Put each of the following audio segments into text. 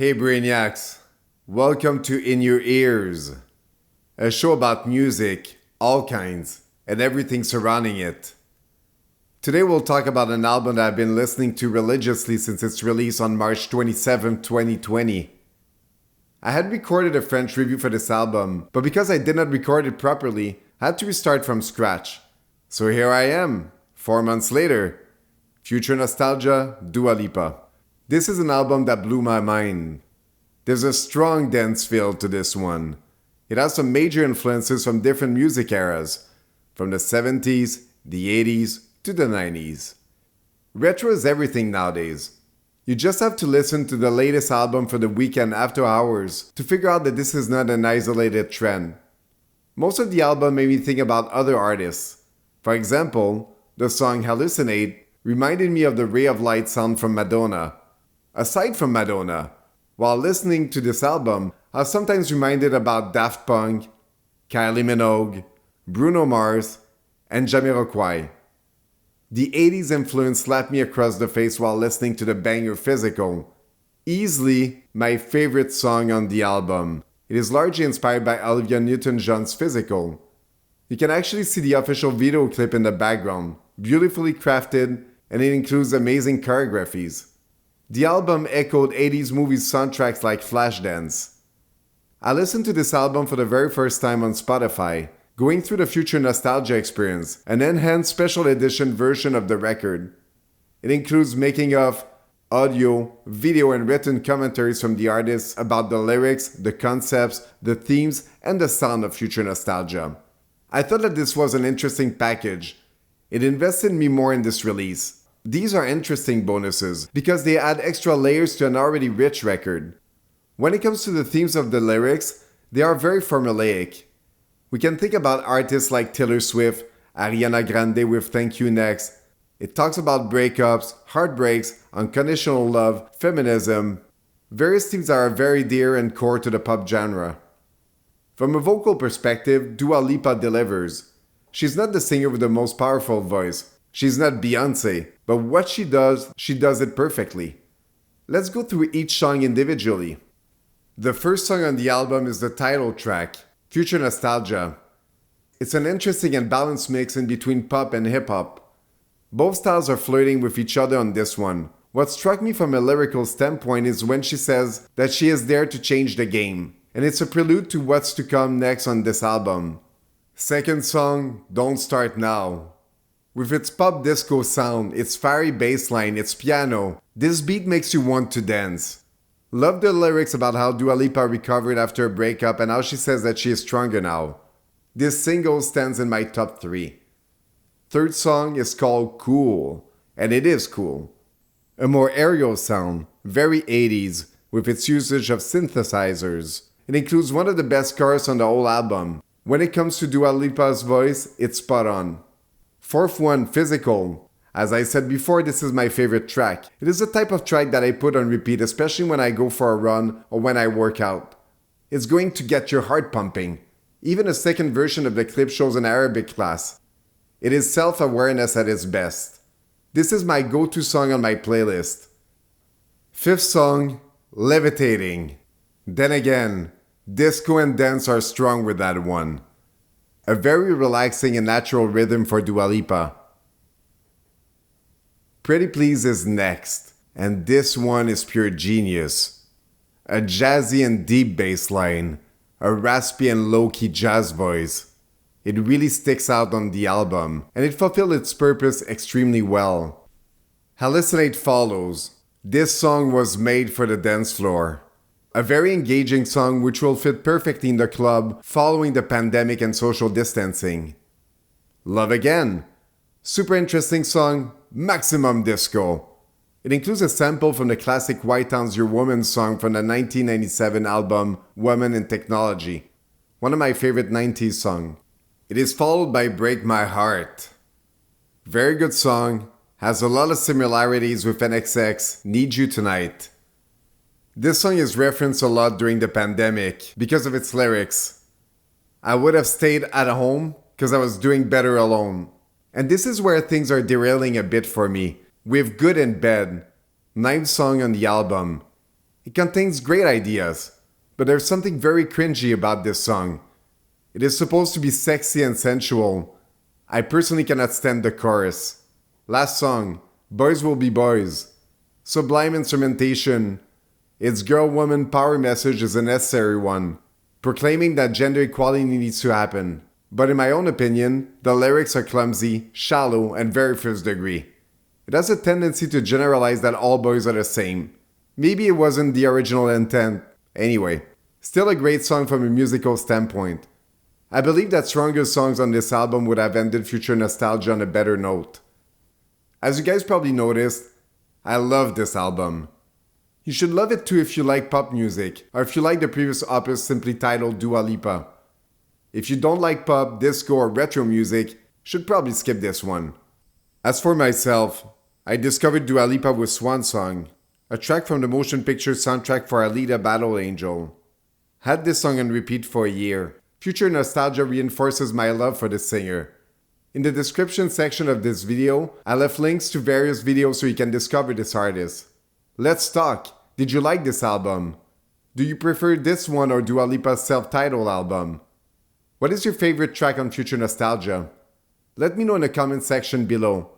Hey Brainiacs, welcome to In Your Ears, a show about music, all kinds, and everything surrounding it. Today we'll talk about an album that I've been listening to religiously since its release on March 27, 2020. I had recorded a French review for this album, but because I did not record it properly, I had to restart from scratch. So here I am, 4 months later. Future Nostalgia, Dua Lipa. This is an album that blew my mind. There's a strong dance feel to this one. It has some major influences from different music eras, from the 70s, the 80s, to the 90s. Retro is everything nowadays. You just have to listen to the latest album for the weekend after hours to figure out that this is not an isolated trend. Most of the album made me think about other artists. For example, the song Hallucinate reminded me of the Ray of Light sound from Madonna. Aside from Madonna, while listening to this album, I was sometimes reminded about Daft Punk, Kylie Minogue, Bruno Mars, and Jamiroquai. The 80s influence slapped me across the face while listening to the banger Physical. Easily my favorite song on the album. It is largely inspired by Olivia Newton-John's Physical. You can actually see the official video clip in the background, beautifully crafted, and it includes amazing choreographies. The album echoed 80s movie soundtracks like Flashdance. I listened to this album for the very first time on Spotify, going through the Future Nostalgia experience, an enhanced special edition version of the record. It includes making of, audio, video, and written commentaries from the artists about the lyrics, the concepts, the themes, and the sound of Future Nostalgia. I thought that this was an interesting package. It invested me more in this release. These are interesting bonuses because they add extra layers to an already rich record. When it comes to the themes of the lyrics, they are very formulaic. We can think about artists like Taylor Swift, Ariana Grande with Thank You Next. It talks about breakups, heartbreaks, unconditional love, feminism. Various themes that are very dear and core to the pop genre. From a vocal perspective, Dua Lipa delivers. She's not the singer with the most powerful voice. She's not Beyoncé, but what she does it perfectly. Let's go through each song individually. The first song on the album is the title track, Future Nostalgia. It's an interesting and balanced mix in between pop and hip-hop. Both styles are flirting with each other on this one. What struck me from a lyrical standpoint is when she says that she is there to change the game, and it's a prelude to what's to come next on this album. Second song, Don't Start Now. With its pop disco sound, its fiery bass line, its piano, this beat makes you want to dance. Love the lyrics about how Dua Lipa recovered after a breakup and how she says that she is stronger now. This single stands in my top 3. Third song is called Cool, and it is cool. A more aerial sound, very 80s, with its usage of synthesizers. It includes one of the best choruses on the whole album. When it comes to Dua Lipa's voice, it's spot on. Fourth one, Physical. As I said before, this is my favorite track. It is the type of track that I put on repeat, especially when I go for a run or when I work out. It's going to get your heart pumping. Even a second version of the clip shows an Arabic class. It is self-awareness at its best. This is my go-to song on my playlist. Fifth song, Levitating. Then again, disco and dance are strong with that one. A very relaxing and natural rhythm for Dua Lipa. Pretty Please is next, and this one is pure genius. A jazzy and deep bass line, a raspy and low-key jazz voice. It really sticks out on the album, and it fulfilled its purpose extremely well. Hallucinate follows. This song was made for the dance floor. A very engaging song which will fit perfectly in the club following the pandemic and social distancing. Love Again. Super interesting song, maximum disco. It includes a sample from the classic White Town's Your Woman song from the 1997 album Woman in Technology. One of my favorite 90s songs. It is followed by Break My Heart. Very good song, has a lot of similarities with NXX Need You Tonight. This song is referenced a lot during the pandemic because of its lyrics. I would have stayed at home because I was doing better alone. And this is where things are derailing a bit for me, with Good and Bad, ninth song on the album. It contains great ideas, but there's something very cringy about this song. It is supposed to be sexy and sensual. I personally cannot stand the chorus. Last song, Boys Will Be Boys. Sublime instrumentation. Its girl-woman power message is a necessary one, proclaiming that gender equality needs to happen. But in my own opinion, the lyrics are clumsy, shallow, and very first degree. It has a tendency to generalize that all boys are the same. Maybe it wasn't the original intent. Anyway, still a great song from a musical standpoint. I believe that stronger songs on this album would have ended Future Nostalgia on a better note. As you guys probably noticed, I love this album. You should love it too if you like pop music, or if you like the previous opus simply titled Dua Lipa. If you don't like pop, disco, or retro music, you should probably skip this one. As for myself, I discovered Dua Lipa with Swan Song, a track from the motion picture soundtrack for Alita Battle Angel. Had this song on repeat for a year. Future Nostalgia reinforces my love for this singer. In the description section of this video, I left links to various videos so you can discover this artist. Let's talk! Did you like this album? Do you prefer this one or Dua Lipa's self-titled album? What is your favorite track on Future Nostalgia? Let me know in the comment section below.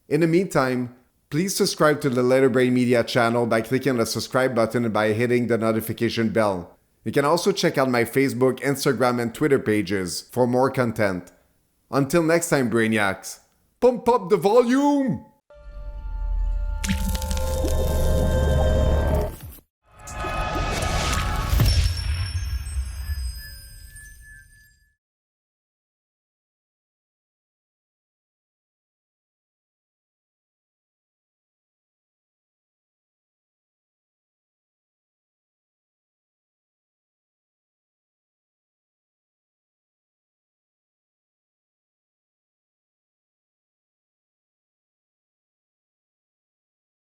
In the meantime, please subscribe to the Letter Brain Media channel by clicking on the subscribe button and by hitting the notification bell. You can also check out my Facebook, Instagram, and Twitter pages for more content. Until next time, Brainiacs, pump up the volume!